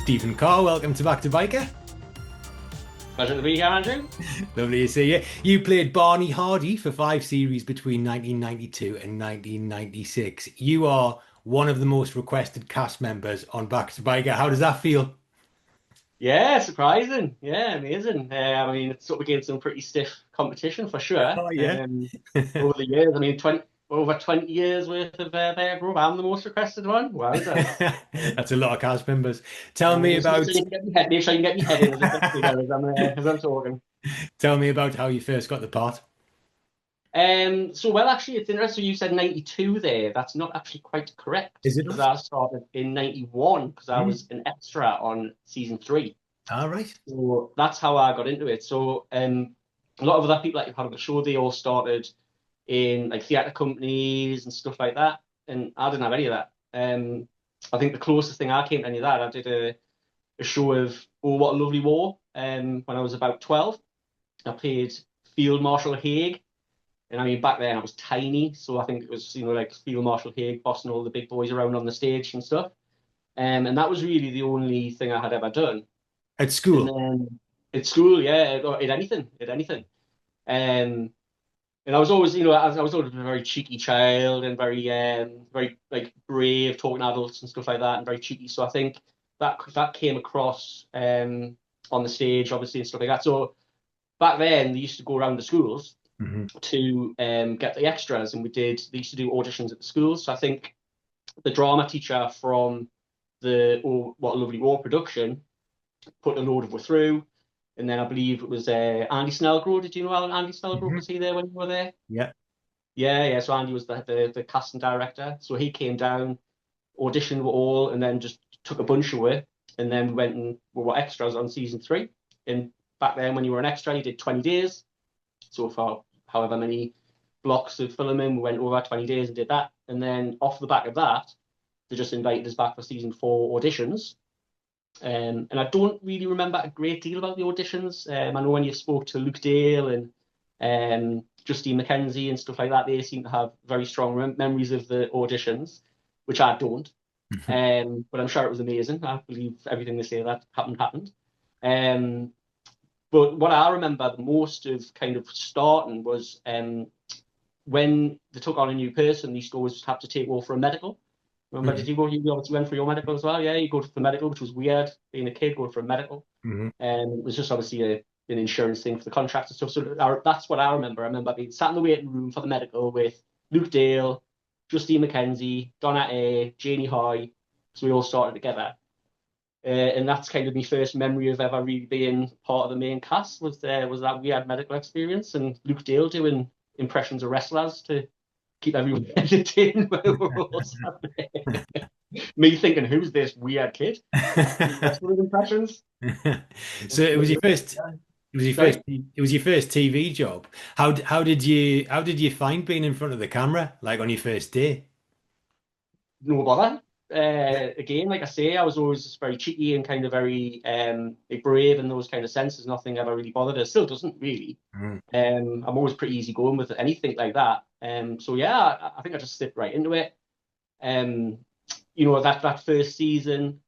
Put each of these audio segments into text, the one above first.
Stephen Carr, welcome to Back to Byker. Pleasure to be here, Andrew. Lovely to see you. You played Barney Hardy for 5 series between 1992 and 1996. You are one of the most requested cast members on Back to Byker. How does that feel? Yeah, surprising. Yeah, amazing. I mean, it's up against some pretty stiff competition for sure. Oh, yeah. Over the years, I mean, over 20 years worth of Bear Grove, I'm the most requested one. Wowza. That's a lot of cast members. Tell me Just make about sure you can get me head, make sure you can get me head in as a bit bigger as I'm talking. tell me about how you first got the part. Well, actually, it's interesting you said 92 there. That's not actually quite correct Is it because not? I started in 91 because I Mm. was an extra on season 3. All right. So that's how I got into it. So a lot of other people that you've had on the show, they all started in like theatre companies and stuff like that, and I didn't have any of that. I think the closest thing I came to any of that, I did a show of Oh What a Lovely War when I was about 12. I played Field Marshal Haig, and I mean back then I was tiny, so I think it was like Field Marshal Haig bossing all the big boys around on the stage and stuff. And that was really the only thing I had ever done. At And school. then at school, yeah, or at anything, at anything. Um, and I was always, I was always a very cheeky child and very like brave, talking to adults and stuff like that, and very cheeky. So I think that came across on the stage, obviously, and stuff like that. So back then, they used to go around the schools Hmm. to get the extras, and they used to do auditions at the schools. So I think the drama teacher from the Oh What a Lovely War production put a load of us through. And then I believe it was Andy Snellgrove. Did you know Andy Snellgrove? Hmm. Was he there when you were there? Yeah. Yeah, yeah. So Andy was the casting director. So he came down, auditioned with all, and then just took a bunch away. And then we went and we were extras on season 3. And back then, when you were an extra, you did 20 days. So for however many blocks of filming, we went over 20 days and did that. And then off the back of that, they just invited us back for season 4 auditions. And I don't really remember a great deal about the auditions. I know when you spoke to Luke Dale and Justine McKenzie and stuff like that, they seem to have very strong memories of the auditions, which I don't. But I'm sure it was amazing. I believe everything they say that happened. Um, but what I remember the most of kind of starting was when they took on a new person, they used to always have to take over for a medical. Remember, did Hmm. you go? You obviously went for your medical as well. Yeah, you go to the medical, which was weird. Being a kid, going for a medical, Hmm. and it was just obviously an insurance thing for the contract and stuff. So that's what I remember. I remember being sat in the waiting room for the medical with Luke Dale, Justine McKenzie, Donna A, Janie Hoy. So we all started together, and that's kind of my first memory of ever really being part of the main cast. Was that weird medical experience and Luke Dale doing impressions of wrestlers to keep everyone entertained while we're all sat there. Me thinking, who's this weird kid? Wrestling impressions. So it was your first. It was your first. Sorry? It was your first TV job. How did you find being in front of the camera like on your first day? No bother. Again, like I say, I was always just very cheeky and kind of very like brave in those kind of senses. Nothing ever really bothered us. Still doesn't really. Mm. I'm always pretty easy going with anything like that. So yeah, I think I just slipped right into it. Um, that first season,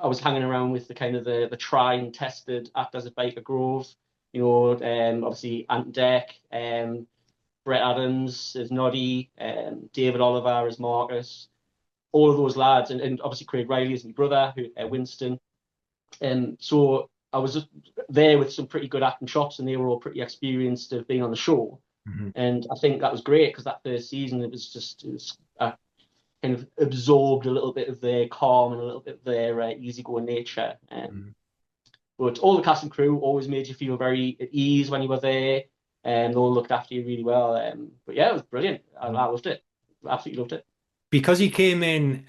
I was hanging around with the kind of the tried and tested actors at Byker Grove. Obviously Ant Deck, Brett Adams as Noddy, David Oliver as Marcus, all of those lads, and obviously Craig Riley as my brother, Winston. And so I was just there with some pretty good acting chops, and they were all pretty experienced of being on the show. Mhm. And I think that was great because that first season I kind of absorbed a little bit of their calm and a little bit of their easygoing nature. Mhm. But all the cast and crew always made you feel very at ease when you were there, and they all looked after you really well. But yeah, it was brilliant. I loved it. Absolutely loved it. Because he came in,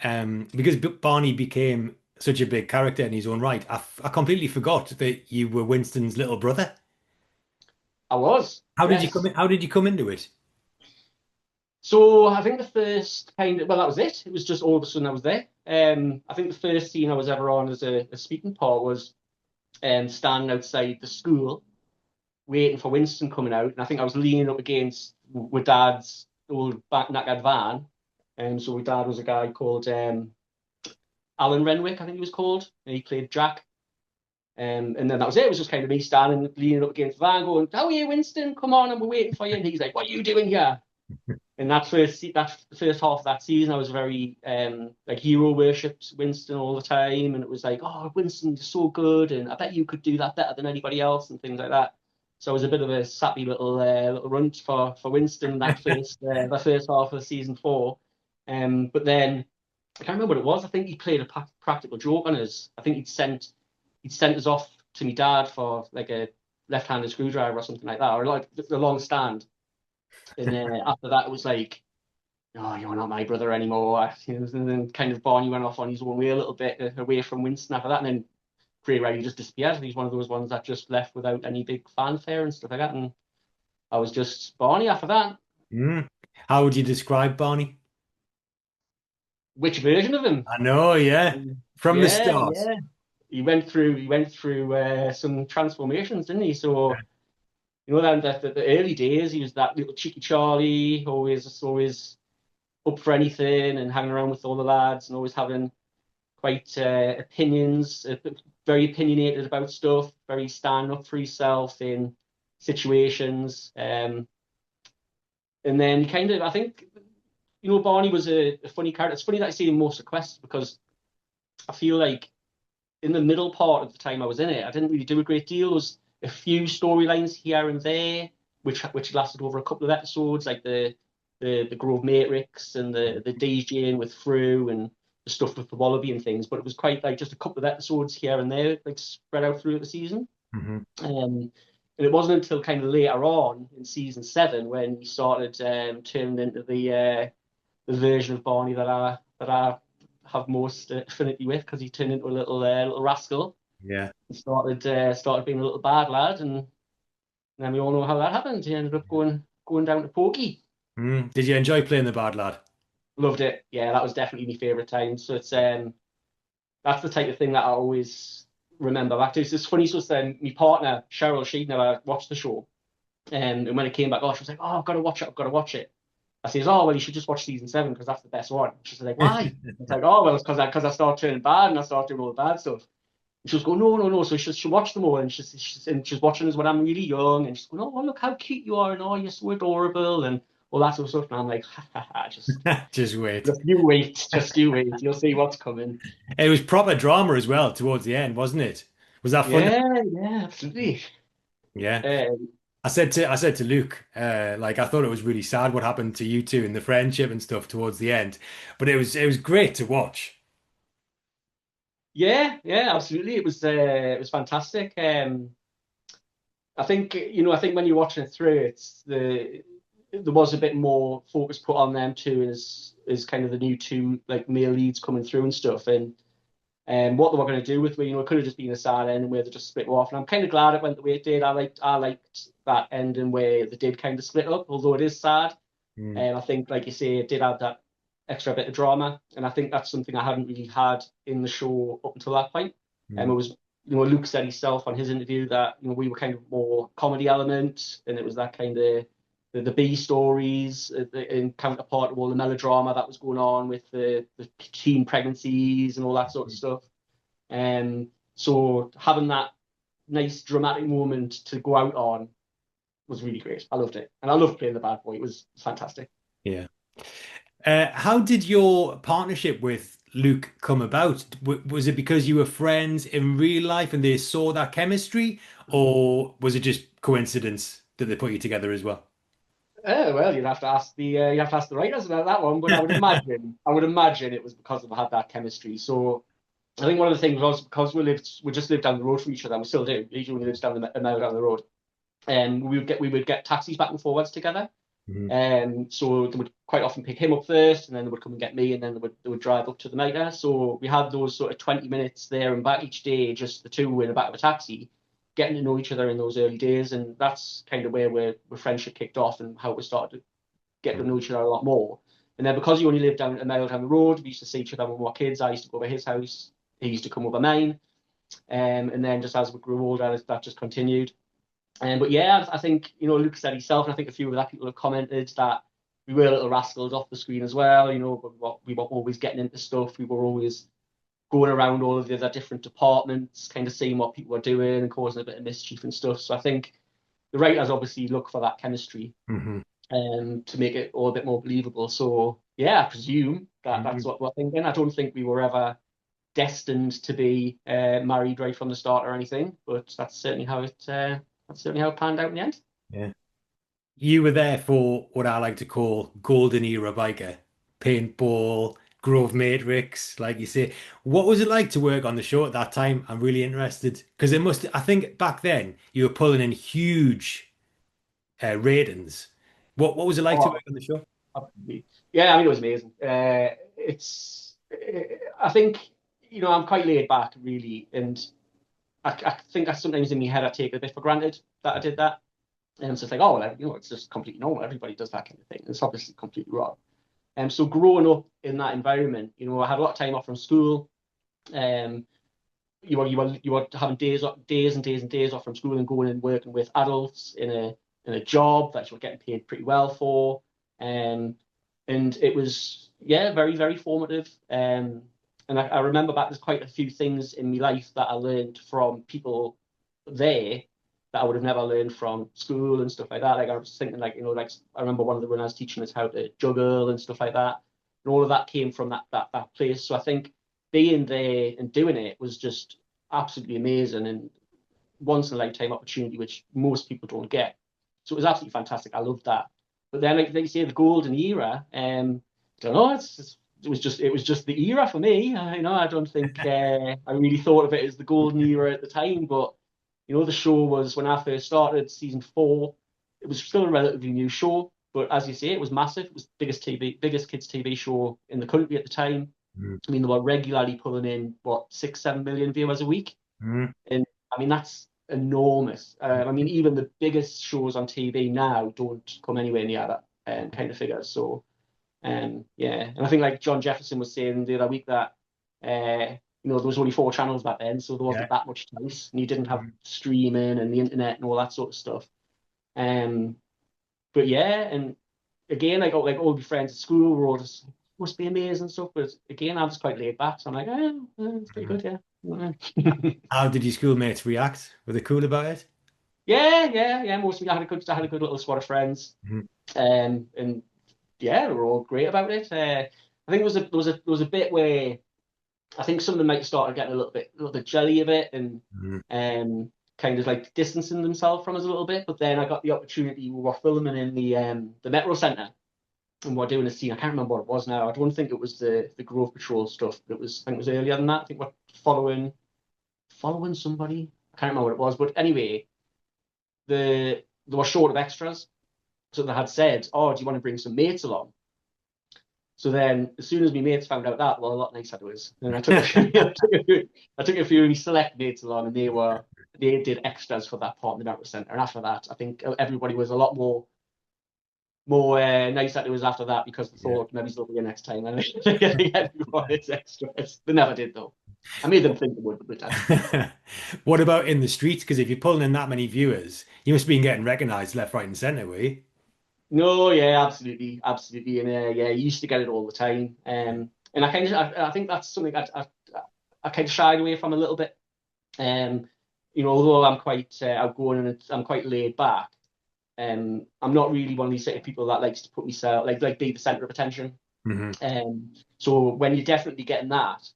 because Barney became such a big character in his own right, I completely forgot that you were Winston's little brother. I was, How did you come yes. in? How did you come into it? So I think the first that was it. It was just all of a sudden I was there. I think the first scene I was ever on as a speaking part was standing outside the school waiting for Winston coming out, and I think I was leaning up against with Dad's old back knackered van. So my dad was a guy called Alan Renwick, I think he was called, and he played Jack. And then that was it. It was just kind of me standing, leaning up against the van, going, "How are you, Winston? Come on, and we're waiting for you." And he's like, "What are you doing here?" And that first half of that season, I was very like hero worshipped Winston all the time, and it was like, "Oh, Winston's so good, and I bet you could do that better than anybody else," and things like that. So I was a bit of a sappy little runt for Winston that first half of season 4. But then I can't remember what it was. I think he played a practical joke on us. I think he'd sent us off to my dad for like a left-handed screwdriver or something like that, or like the long stand. And after that, it was like, "Oh, you're not my brother anymore." And then kind of Barney went off on his own way a little bit away from Winston after that. And then pretty rarely just disappeared. He's one of those ones that just left without any big fanfare and stuff like that. And I was just Barney after that. Mm. How would you describe Barney? Which version of him? I know, yeah. From the Yeah, start. yeah. He went through some transformations, didn't he? So then the early days, he was that little cheeky Charlie, always up for anything and hanging around with all the lads and always having quite opinions, very opinionated about stuff, very stand up for himself in situations. And then kind of, I think, Barney was a funny character. It's funny that I see him most requests because I feel like in the middle part of the time I was in it, I didn't really do a great deal. There was a few storylines here and there, which lasted over a couple of episodes, like the Grove Matrix and the DJing with Fru and the stuff with the Wallaby and things. But it was quite like just a couple of episodes here and there, like spread out through the season. Hmm. And it wasn't until kind of later on in season 7 when he started turning into the version of Barney that I have most affinity with, because he turned into a little rascal Yeah. and started being a little bad lad, and then we all know how that happened. He ended up going down to Pokey. Mm. Did you enjoy playing the bad lad? Loved it. Yeah, that was definitely my favourite time. So it's that's the type of thing that I always remember back to. It's funny. So then my partner Cheryl, she'd never watched the show, and when it came back, she was like, "Oh, I've got to watch it. I've got to watch it." I says, "Oh, well, you should just watch season 7 because that's the best one." She's like, "Why?" It's like, "Oh, well, it's because I started turning bad and I started doing all the bad stuff." And she was going, "No, no, no." So she watched them all, and she's watching us when I'm really young, and she's going, "Oh, look how cute you are, and oh, you're so adorable," and all that sort of stuff. And I'm like, "Ha ha ha, Just wait. just you wait, you'll see what's coming." It was proper drama as well towards the end, wasn't it? Was that fun? Yeah, yeah, absolutely. Yeah. Um, I said to Luke, like I thought it was really sad what happened to you two and the friendship and stuff towards the end, but it was great to watch. yeah, yeah, absolutely. It was fantastic. I think when you're watching it through, there was a bit more focus put on them two as kind of the new two like male leads coming through and stuff, and what they were going to do with me, it could have just been a sad ending where they just split off, and I'm kind of glad it went the way it did. I liked that ending where they did kind of split up, although it is sad. Mm, And I think, like you say, it did add that extra bit of drama, and I think that's something I hadn't really had in the show up until that point. And mm, it was, Luke said himself on his interview that we were kind of more comedy element, and it was that kind of the B stories in counterpart to all the melodrama that was going on with the teen pregnancies and all that sort of stuff. And so having that nice dramatic moment to go out on was really great. I loved it, and I loved playing the bad boy. It was fantastic. yeah. How did your partnership with Luke come about? Was it because you were friends in real life and they saw that chemistry, or was it just coincidence that they put you together as well? Well, you'd have to ask the writers about that one, but I would imagine it was because they had that chemistry. So I think one of the things was because we just lived down the road from each other, and we still do. Each only lives down a mile down the road, and we would get taxis back and forwards together. Mhm. So they would quite often pick him up first, and then they would come and get me, and then they would drive up to the Mitre. So we had those sort of 20 minutes there and back each day, just the two in the back of a taxi, getting to know each other in those early days, and that's kind of where friendship kicked off and how we started to get to know each other a lot more. And then because he only lived down a mile down the road, we used to see each other when we were kids. I used to go over his house, he used to come over mine, and then just as we grew older, that just continued. But yeah, I think Luke said himself, and I think a few of that people have commented that we were little rascals off the screen as well. But we were always getting into stuff. We were always going around all of the other different departments, kind of seeing what people were doing and causing a bit of mischief and stuff. So I think the writers obviously look for that chemistry to make it all a bit more believable. So yeah, I presume that that's what we're thinking. I don't think we were ever destined to be married right from the start or anything, but that's certainly how it panned out in the end. Yeah. You were there for what I like to call golden era biker, paintball, Grove Matrix, like you say. What was it like to work on the show at that time? I'm really interested because I think back then you were pulling in huge ratings. What was it like to Oh, work on the show? yeah, I mean, it was amazing. I think, I'm quite laid back, really, and I think I sometimes in my head I take it a bit for granted that I did that. And so it's like, oh, well, it's just completely normal. Everybody does that kind of thing. It's obviously completely wrong. So growing up in that environment, I had a lot of time off from school. Um, you were having days and days and days off from school and going and working with adults in a job that you were getting paid pretty well for. And it was, yeah, very, very formative. And I remember back, there's quite a few things in my life that I learned from people there that I would have never learned from school and stuff like that. Like I was thinking, like, like I remember one of the runners teaching us how to juggle and stuff like that. And all of that came from that place. So I think being there and doing it was just absolutely amazing and once in a lifetime opportunity, which most people don't get. So it was absolutely fantastic. I loved that. But then, like you say, the golden era. I don't know. It was just the era for me. I don't think I really thought of it as the golden era at the time. But the show was when I first started season 4. It was still a relatively new show, but as you say, it was massive. It was the biggest kids TV show in the country at the time. I mean, they were regularly pulling in what 6-7 million viewers a week, and I mean that's enormous. I mean, even the biggest shows on TV now don't come anywhere near that kind of figures. So, yeah, and I think like John Jefferson was saying the other week that there was only 4 channels back then, so there wasn't that much choice, and you didn't have streaming and the internet and all that sort of stuff. But yeah, and again, I got like all my friends at school were all just must be amazing and stuff. But again, I was quite laid back, so I'm like, it's pretty good, yeah. How did your schoolmates react? Were they cool about it? Yeah. Most of me, I had a good little squad of friends, and yeah, they were all great about it. I think there was a bit where I think some of them might start getting a little bit jelly of it, and kind of like distancing themselves from us a little bit. But then I got the opportunity. We were filming in the Metro Centre, and we're doing a scene. I can't remember what it was now. I don't think it was the Grove Patrol stuff. But I think it was earlier than that. I think we're following somebody. I can't remember what it was. But anyway, they were short of extras, so they had said, "Oh, do you want to bring some mates along?" So then, as soon as my mates found out that, well, a lot nicer it was. And I took a few of my select mates along, and they did extras for that part in the Metro Centre. And after that, I think everybody was a lot more nice that it was after that because they thought maybe they'll be here next time. And everyone is extras. They never did though. I made them think they would, but What about in the streets? Because if you're pulling in that many viewers, you must be getting recognized left, right, and center, were you? no, yeah, absolutely, absolutely, and yeah, you used to get it all the time. And I think that's something I kind of shied away from a little bit. Um, although I'm quite outgoing and I'm quite laid back. I'm not really one of these sort of people that likes to put myself like be the center of attention. So when you're definitely getting that,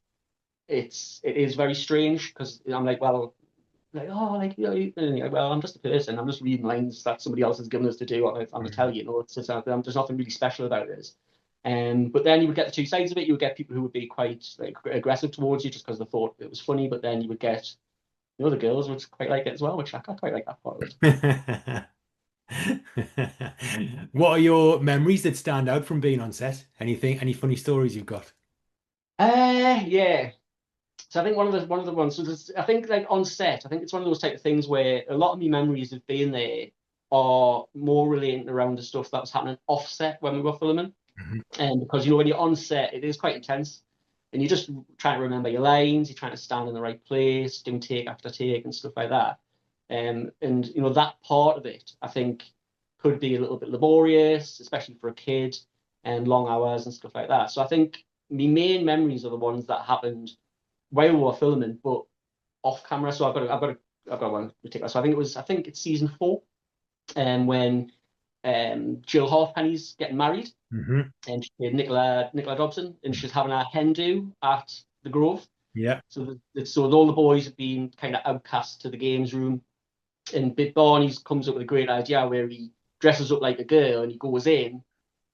it is very strange because I'm like, well, like, oh, like, well, I'm just a person. I'm just reading lines that somebody else has given us to do on the telly. It's just, there's nothing really special about this. But then you would get the two sides of it. You would get people who would be quite like aggressive towards you just because they thought it was funny. But then you would get, the girls would quite like it as well, which I quite like that part of it. What are your memories that stand out from being on set? Anything, any funny stories you've got? Yeah. So I think one of the ones. So I think like on set, I think it's one of those type of things where a lot of my memories of being there are more relating around the stuff that was happening off set when we were filming. And because when you're on set, it is quite intense, and you're just trying to remember your lines. You're trying to stand in the right place, doing take after take and stuff like that. And that part of it, I think, could be a little bit laborious, especially for a kid, and long hours and stuff like that. So I think my main memories are the ones that happened while we were filming, but off camera. So I've got one particular. So I think it's season 4, when Jill Halfpenny's getting married, and she played Nicola Dobson, and she's having a hen do at the Grove. Yeah. So all the boys have been kind of outcast to the games room, and Barney comes up with a great idea where he dresses up like a girl and he goes in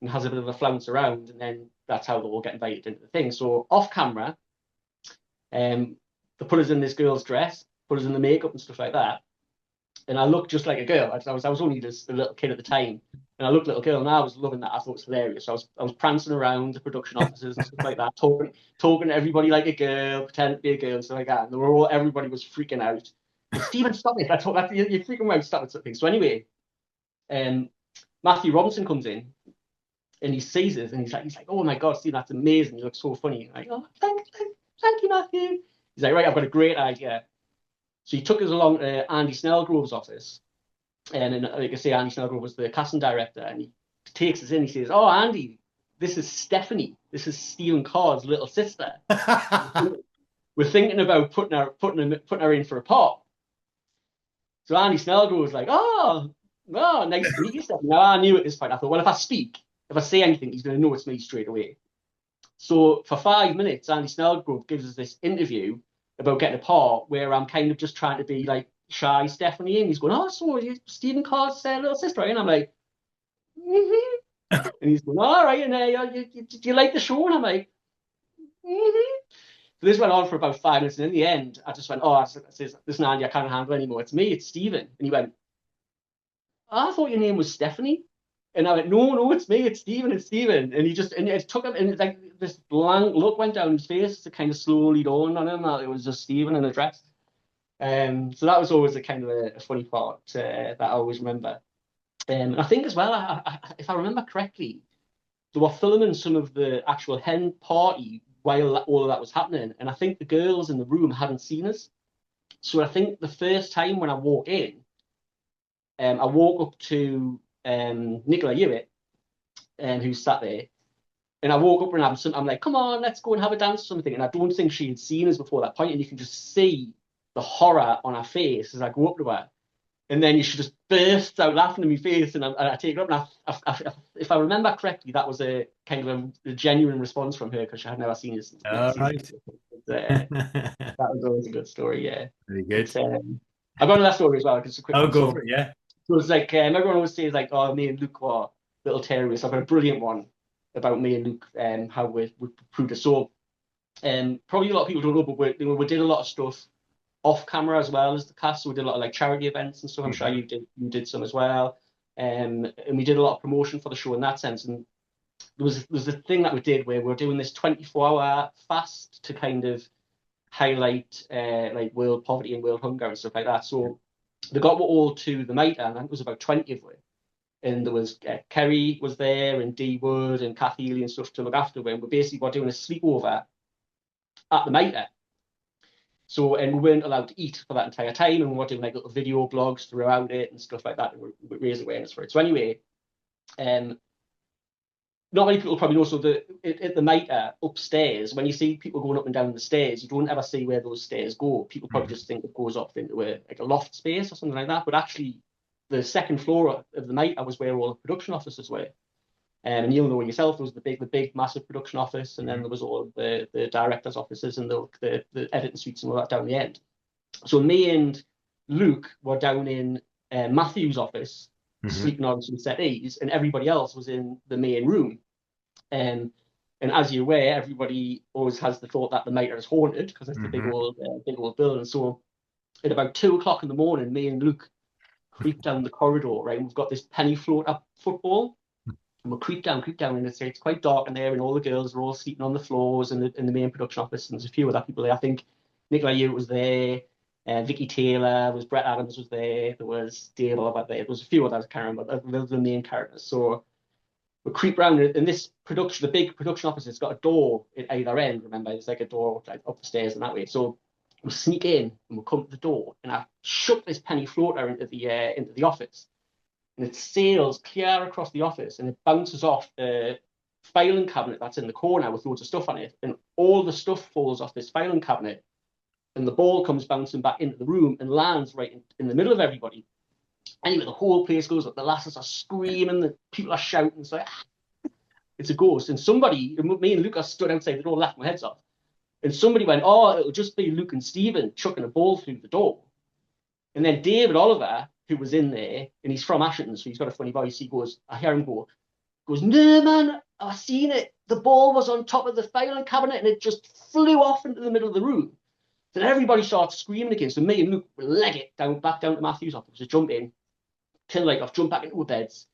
and has a bit of a flounce around, and then that's how they all get invited into the thing. So off camera, they put us in this girl's dress, put us in the makeup and stuff like that. And I looked just like a girl. I was only just a little kid at the time, and I looked like a little, and I was loving that. I thought it was hilarious. So I was prancing around the production offices and stuff like that, talking to everybody like a girl, pretending to be a girl and stuff like that. And everybody was freaking out. And Stephen, stop it! You're freaking out. Stop it! Something. So anyway, Matthew Robinson comes in, and he sees us, and he's like, oh my God, Stephen, that's amazing. You look so funny. I'm like, oh, thank you, Matthew. He's like, right, I've got a great idea. So he took us along to Andy Snellgrove's office, and like I say, Andy Snellgrove was the casting director, and he takes us in. He says, "Oh, Andy, this is Stephanie. This is Stephen Carr's little sister. We're thinking about putting her in for a part." So Andy Snellgrove was like, "Oh, nice to meet you, Stephanie." Now I knew at this point. I thought, well, if I say anything, he's going to know it's me straight away. So for 5 minutes, Andy Snellgrove gives us this interview about getting a part where I'm kind of just trying to be like shy Stephanie, and he's going, "Oh, so you Stephen Carr's little sister, right?" And I'm like, and he's going, "All right, and do you like the show?" And I'm like, So this went on for about 5 minutes, and in the end, I just went, "Oh, I says, listen, Andy, I can't handle it anymore. It's me, it's Stephen." And he went, "Oh, I thought your name was Stephanie." And I went, no, it's me, it's Stephen, it's Stephen. And it took him, and it's like this blank look went down his face to kind of slowly dawned on him that it was just Stephen in a dress. So that was always a kind of a funny part that I always remember. And I think as well, if I remember correctly, they were filming some of the actual hen party while all of that was happening. And I think the girls in the room hadn't seen us. So I think the first time when I walked in, I walk up to Nicola Hewitt, who sat there, and I woke up and I'm like, "Come on, let's go and have a dance or something." And I don't think she had seen us before that point, and you can just see the horror on her face as I go up to her, and then she just bursts out laughing in my face, and I take her up, and if I remember correctly, that was a kind of a genuine response from her because she had never seen us. All right. That was always a good story, yeah. Very good. I've got another story as well. It's a quick one. Go for it, yeah. So it's like everyone always says like, "Oh, me and Luke were little terrorists." I've got a brilliant one about me and Luke and how we proved it. So, probably a lot of people don't know, but we did a lot of stuff off camera as well as the cast. So we did a lot of like charity events and stuff. I'm sure you did some as well. And we did a lot of promotion for the show in that sense. And there was a thing that we did where we were doing this 24-hour fast to kind of highlight like world poverty and world hunger and stuff like that. So they got all to the Mitre, and I think it was about 20 of them. And there was Kerry was there, and Dee Wood and Kathy Ely and stuff to look after them. And we basically were doing a sleepover at the Mitre. So, and we weren't allowed to eat for that entire time, and we were doing like little video blogs throughout it and stuff like that, and we raised awareness for it. So anyway, not many people probably know, so at the Mitre upstairs, when you see people going up and down the stairs, you don't ever see where those stairs go. People probably just think it goes off into a loft space or something like that, but actually the second floor of the Mitre was where all the production offices were. And you'll know yourself, there was the big, massive production office, and then there was all of the director's offices and the editing suites and all that down the end. So me and Luke were down in Matthew's office, sleeping on some settees, and everybody else was in the main room. And as you're aware, everybody always has the thought that the Mitre is haunted because it's the big old building. So at about 2 o'clock in the morning, me and Luke creep down the corridor, right? And we've got this penny float up football. And we'll creep down, and it's quite dark in there, and all the girls are all sleeping on the floors in the main production office, and there's a few other people there. I think Nicola Hewitt was there, Vicky Taylor, Brett Adams was there was Dave Oliver there. There was a few others, I can't remember, those are the main characters. So we creep around, and this production, the big production office, it's got a door at either end, remember? It's like a door like up the stairs and that way. So we'll sneak in, and we'll come to the door, and I shut this penny floater into the office. And it sails clear across the office, and it bounces off the filing cabinet that's in the corner with loads of stuff on it. And all the stuff falls off this filing cabinet and the ball comes bouncing back into the room and lands right in the middle of everybody. Anyway, the whole place goes up. The lasses are screaming, the people are shouting. It's like, it's a ghost. And somebody, me and Lucas stood outside the door, laughed my heads off. And somebody went, oh, it'll just be Luke and Stephen chucking a ball through the door. And then David Oliver, who was in there, and he's from Ashington, so he's got a funny voice. He goes, I hear him goes, no, man, I've seen it. The ball was on top of the filing cabinet and it just flew off into the middle of the room. Then everybody starts screaming again. So me and Luke leg it back down to Matthew's office, just jump in, turn the light off, jump back into our beds.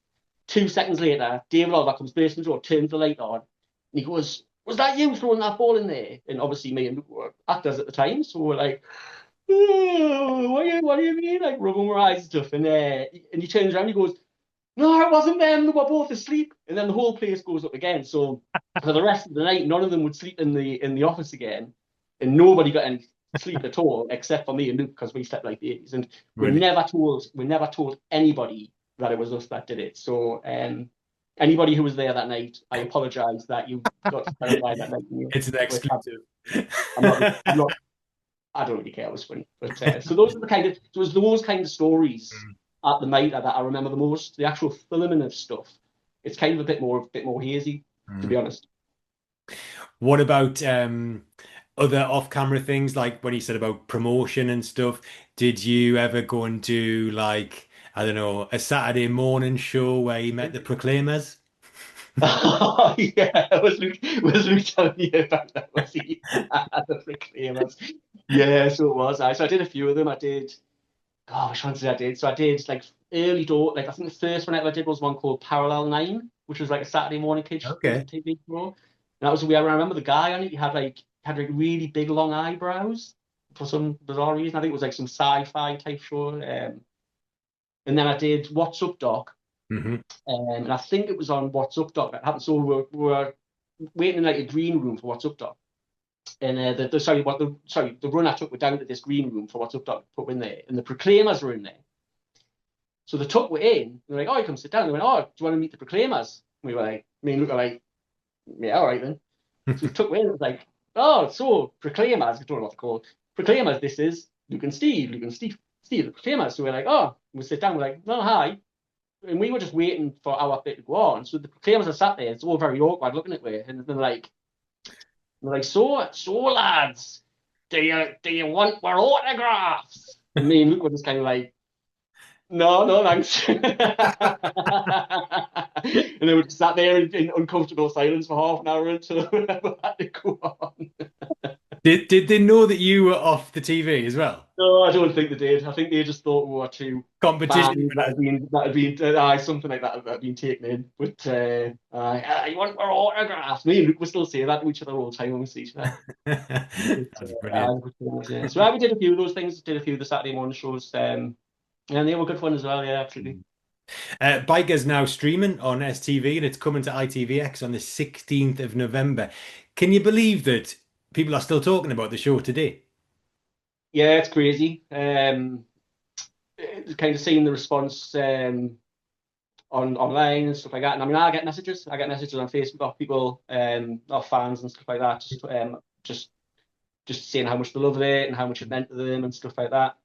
2 seconds later, David Oliver comes bursting the door, turns the light on, and he goes, was that you throwing that ball in there? And obviously me and Luke were actors at the time, so we're like, oh, what do you mean? Like rubbing our eyes and stuff. And he turns around, he goes, no, it wasn't them. They were both asleep. And then the whole place goes up again. So for the rest of the night, none of them would sleep in the office again, and nobody got any sleep at all except for me and Luke, because we slept like babies. And Really? we never told anybody that it was us that did it. So anybody who was there that night, I apologise that you got terrified that night. It's an exclusive. I'm not. I don't really care. It was funny, but so those are the kind of those kind of stories at the Mitre that I remember the most. The actual filming of stuff, it's kind of a bit more hazy, to be honest. What about other off-camera things, like when you said about promotion and stuff? Did you ever go and do, like, I don't know, a Saturday morning show where you met the Proclaimers? Oh yeah, was Luke telling you about that? Was he the Proclaimers? Yeah, so it was. So I did a few of them. I did. Oh, which ones did I did? So I did like early door. Like I think the first one I ever did was one called Parallel 9, which was like a Saturday morning kids TV show. And that was weird. I remember the guy on it. He had like really big long eyebrows for some bizarre reason. I think it was like some sci-fi type show. And then I did What's Up Doc. And I think it was on What's Up Doc that happened. So we were waiting in like a green room for What's Up Doc. And the run I took were down to this green room for What's Up Doc, put in there, and the Proclaimers were in there. So the took were in. They're like, "Oh, you come sit down." They went, "Oh, do you want to meet the Proclaimers?" And we were like, me and Luke are like, "Yeah, all right then." So the took were in. It was like, "Oh, so Proclaimers." I don't know what they're called. Proclaimers. This is Luke and Steve. Steve, the Proclaimers. So we're like, "Oh," we sit down. We're like, "No, hi." And we were just waiting for our bit to go on. So the Proclaimers are sat there. It's all very awkward looking at me, and they're like, so lads, do you want our autographs? And me and Luke were just kind of like, no, thanks. And then we just sat there in uncomfortable silence for half an hour until we had to go on. Did they know that you were off the TV as well? No, I don't think they did. I think they just thought we were two Competition that had been something like that had been taken in. But you want our autographs? Me and Luke would still say that to each other all the time when we see each other. That's brilliant. So we did a few of those things. Did a few of the Saturday morning shows, and they were good fun as well. Yeah, absolutely. Byker's now streaming on STV, and it's coming to ITVX on the 16th of November. Can you believe that people are still talking about the show today? Yeah, it's crazy. Kind of seeing the response online and stuff like that. And I mean, I get messages. I get messages on Facebook of people, of fans and stuff like that, just saying how much they love it and how much it meant to them and stuff like that.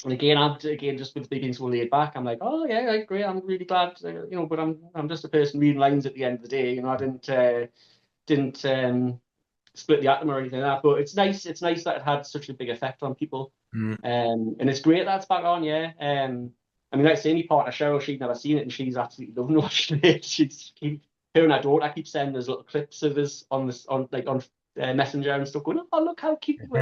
And again, just with being so laid back, I'm like, oh yeah, like, great. I'm really glad, but I'm just a person reading lines at the end of the day. I didn't split the atom or anything like that. But it's nice. It's nice that it had such a big effect on people. And it's great that it's back on. Yeah. I mean, like I say, my partner Cheryl, she'd never seen it, and she's absolutely loving watching it. Her and her daughter keep sending us little clips of us on Messenger and stuff, going, oh, look how cute we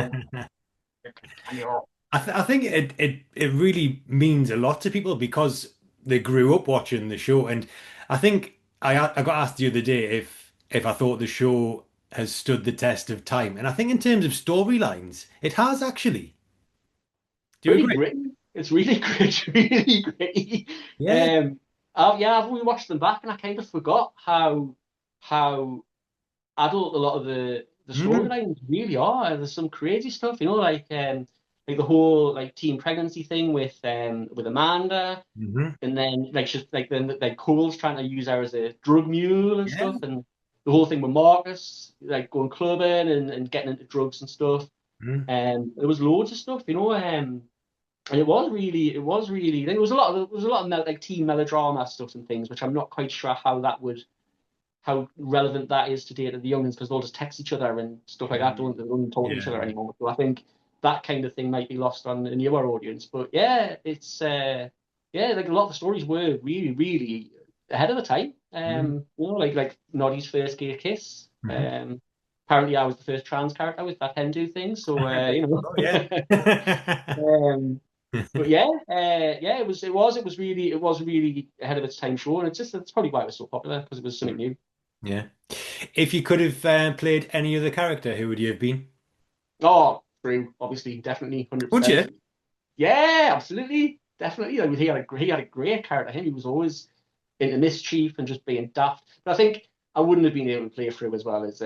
are. I think it really means a lot to people because they grew up watching the show. And I think I got asked the other day if I thought the show has stood the test of time. And I think in terms of storylines, it has actually. Do you agree? Great. It's really great, really great. Yeah. I've rewatched them back and I kind of forgot how adult a lot of the storylines really are. There's some crazy stuff, like the whole like teen pregnancy thing with Amanda, and then then Cole's trying to use her as a drug mule and stuff, and the whole thing with Marcus like going clubbing and getting into drugs and stuff. Mm. There was loads of stuff, and it was really. There was a lot of like teen melodrama stuff and things, which I'm not quite sure how relevant that is today to the youngins because they'll just text each other and stuff like that. They don't talk to each other Yeah. anymore. So I think that kind of thing might be lost on a newer audience. But yeah, it's like a lot of the stories were really, really ahead of the time. Mm. Like Noddy's first gay kiss. Mhm. Apparently, I was the first trans character with that Hindu thing. So Oh, yeah. um, but yeah, it was really ahead of its time show, and it's probably why it was so popular because it was something new. Yeah. If you could have played any other character, who would you have been? Oh, true. Obviously, definitely, Would 100%. you? Yeah, absolutely, definitely. Like he had a great character. He was always into mischief and just being daft. But I think I wouldn't have been able to play through as well as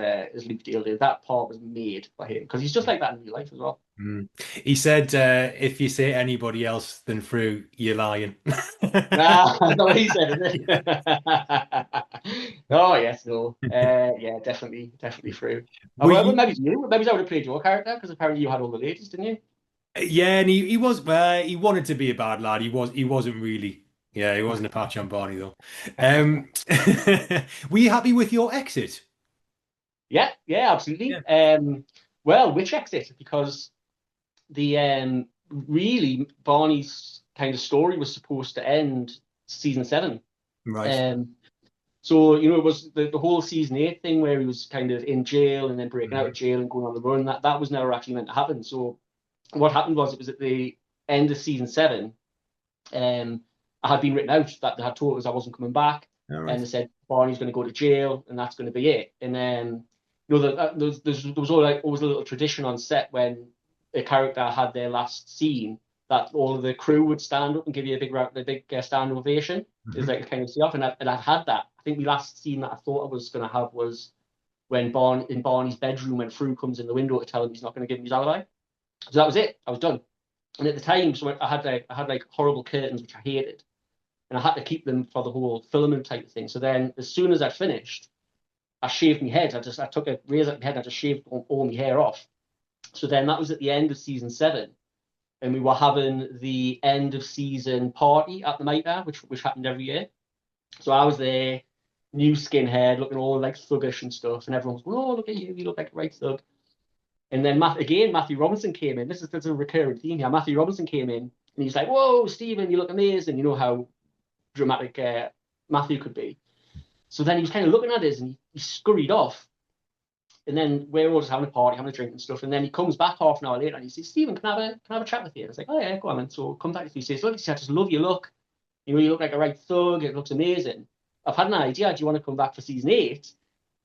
Luke Deal did. That part was made by him because he's just like that in real life as well. Mm. He said, if you say anybody else than Fru, you're lying. Ah, that's not what he said, is it? Oh yes, no. Yeah, definitely through. Were Well, you? maybe I would have played your character because apparently you had all the ladies, didn't you? Yeah, and he was he wanted to be a bad lad. He wasn't really. Yeah, he wasn't a patch on Barney though. Um, were you happy with your exit? Yeah, absolutely. Yeah. Well, which exit? Because the really Barney's kind of story was supposed to end season 7. Right. Um, it was the whole season 8 thing where he was kind of in jail and then breaking out of Mhm. jail and going on the run. That was never actually meant to happen. So what happened was it was at the end of season 7. Um, I had been written out that they had told us I wasn't coming back, All and right. they said Barney's going to go to jail, and that's going to be it. And then there was always a little tradition on set when a character had their last scene that all of the crew would stand up and give you a big stand ovation. Is Mhm. like a kind of see off, and I've had that. I think the last scene that I thought I was going to have was when in Barney's bedroom when Fru comes in the window to tell him he's not going to give him his alibi. So that was it. I was done. And at the time, so I had like horrible curtains which I hated, and I had to keep them for the whole filming type of thing. So then, as soon as I finished, I shaved my head. I took a razor to my head and I just shaved all my hair off. So then that was at the end of season 7, and we were having the end of season party at the Mitre, which happened every year. So I was there, new skinhead, looking all like thuggish and stuff, and everyone was going, "Oh, look at you! You look like a right thug." And then Matthew Robinson came in. This is a recurring theme here. Matthew Robinson came in and he's like, "Whoa, Stephen, you look amazing." You know how dramatic Matthew could be. So then he was kind of looking at us and he scurried off. And then we're all just having a party, having a drink and stuff. And then he comes back half an hour later and he says, "Stephen, can I have a chat with you?" And I was like, "Oh yeah, go on." And so come back to me. He says, "Look, I just love your look. You look like a right thug. It looks amazing. I've had an idea. Do you want to come back for season 8?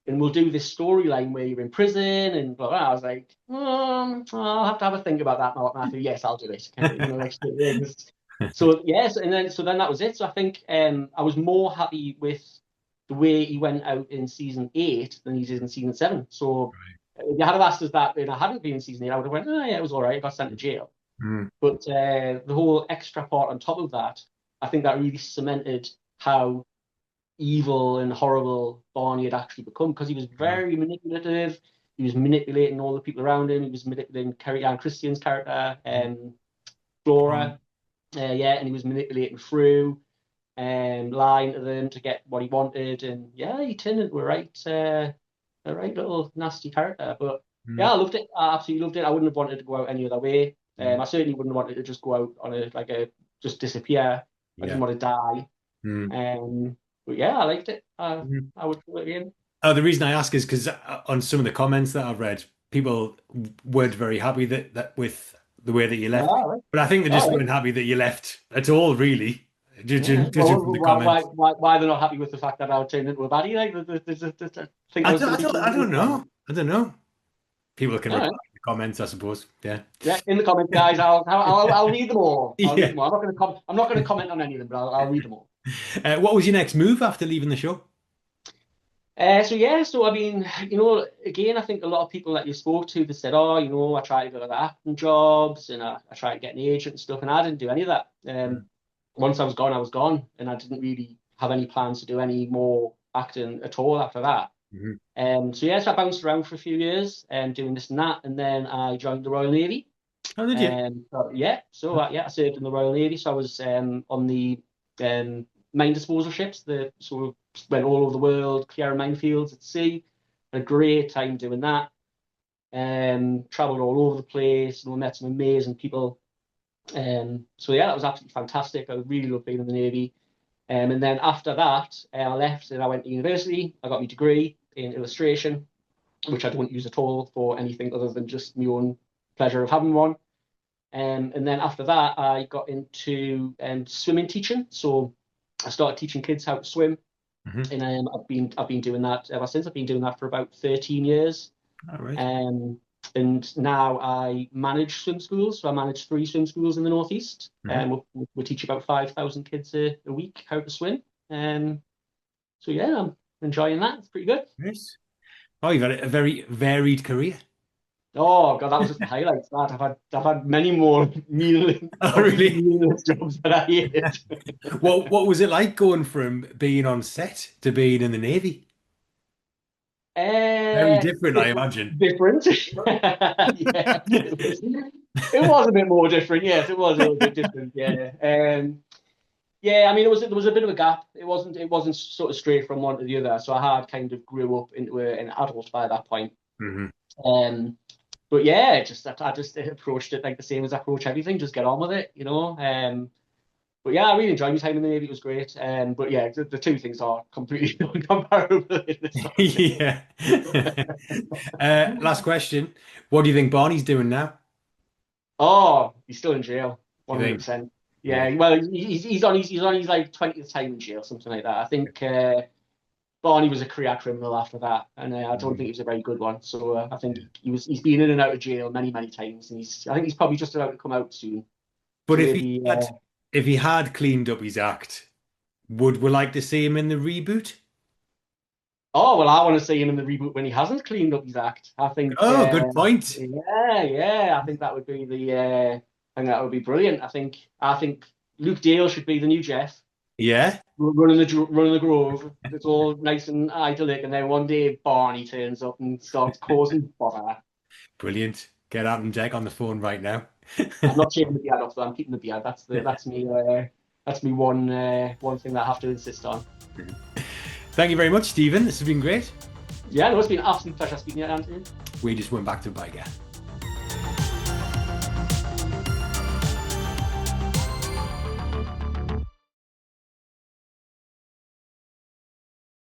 And we'll do this storyline where you're in prison and blah, blah. I was like, I'll have to have a think about that, Matthew. Yes, I'll do it. Kind of, like so yes, and then that was it. So I think I was more happy with the way he went out in season 8 than he did in season 7. So if you had have asked us that and I hadn't been in season 8, I would have went, oh yeah, it was all right. I got sent to jail. Mm. But the whole extra part on top of that, I think that really cemented how evil and horrible Barney had actually become because he was Mm. very manipulative. He was manipulating all the people around him. He was manipulating Carrie Ann Christian's character, Mm. Flora, yeah, and he was manipulating through and lying to them to get what he wanted. And yeah, he turned into a right little nasty character. But yeah, Mm. I loved it. I absolutely loved it. I wouldn't have wanted to go out any other way. Mm. I certainly wouldn't have wanted to just go out on a just disappear. I didn't Yeah. want to die. Mm. But yeah, I liked it. Mm. I would do it again. The reason I ask is because on some of the comments that I've read, people weren't very happy that with the way that you left. All right. But I think they just All right. weren't happy that you left at all, really, Yeah. judging Well, from the why comments. why they're not happy with the fact that I turned into a baddie? Like, I think I was going to be too I don't easy for know. them. I don't know. People can All reply right. in the comments, I suppose. Yeah. Yeah. In the comments, guys, I'll read them all. I'll read Yeah. them all. I'm not going to comment on any of them, but I'll read them all. What was your next move after leaving the show? So yeah, so I mean, again, I think a lot of people that you spoke to, they said, "Oh, I tried to go to the acting jobs and I tried to get an agent and stuff," and I didn't do any of that. Once I was gone, and I didn't really have any plans to do any more acting at all after that. Mhm. So yeah, so I bounced around for a few years and doing this and that, and then I joined the Royal Navy. How did you? I served in the Royal Navy. So I was on the mine disposal ships. So we went all over the world, clearing minefields at sea. Had a great time doing that. Traveled all over the place, and we met some amazing people. So yeah, that was absolutely fantastic. I really loved being in the Navy. And then after that, I left and I went to university. I got my degree in illustration, which I don't use at all for anything other than just my own pleasure of having one. And then after that, I got into swimming teaching. So I started teaching kids how to swim, Mhm. and I've been doing that ever since. I've been doing that for about 13 years. All right. And now I manage swim schools. So I manage 3 swim schools in the Northeast. Mhm. We teach about 5,000 kids a week how to swim. So yeah, I'm enjoying that. It's pretty good. Nice. Oh, you've had a very varied career. Oh God, that was just the highlights. That I've had many more Oh, obviously really? meaningless jobs that I hate. What was it like going from being on set to being in the Navy? Very different, I imagine. Different. Yes, it was a bit more different. Yes, it was a little bit different. Yeah. Yeah, I mean, there was a bit of a gap. It wasn't sort of straight from one to the other. So I had kind of grew up into an adult by that point. Hmm. Um, but yeah, I just approached it like the same as I approach everything. Just get on with it, you know. But yeah, I really enjoyed my time in the Navy. It was great. But yeah, the two things are completely incomparable in this sort of thing. Yeah. Last question. What do you think Barney's doing now? Oh, he's still in jail, Do you think? 100%. Yeah. Yeah, well, he's on his like 20th time in jail, something like that. I think Barney was a career criminal after that, and I don't think he was a very good one. So I think Yeah. he's been in and out of jail many times, and I think he's probably just about to come out soon. But So if he'll he be had if he had cleaned up his act, would we like to see him in the reboot? Oh, well, I want to see him in the reboot when he hasn't cleaned up his act. Oh, good point. Yeah, I think that would be I think that would be brilliant. I think Luke Dale should be the new Jeff, Yeah. running the Grove. It's all nice and idyllic, and then one day Barney turns up and starts causing bother. Brilliant. Get out and Jack on the phone right now. I'm not shaving the beard off, though. I'm keeping the beard. That's me one thing that I have to insist on. Thank you very much, Stephen. This has been great. Yeah, no, it's been an absolute pleasure speaking to you, Andrew. We just went back to Byker.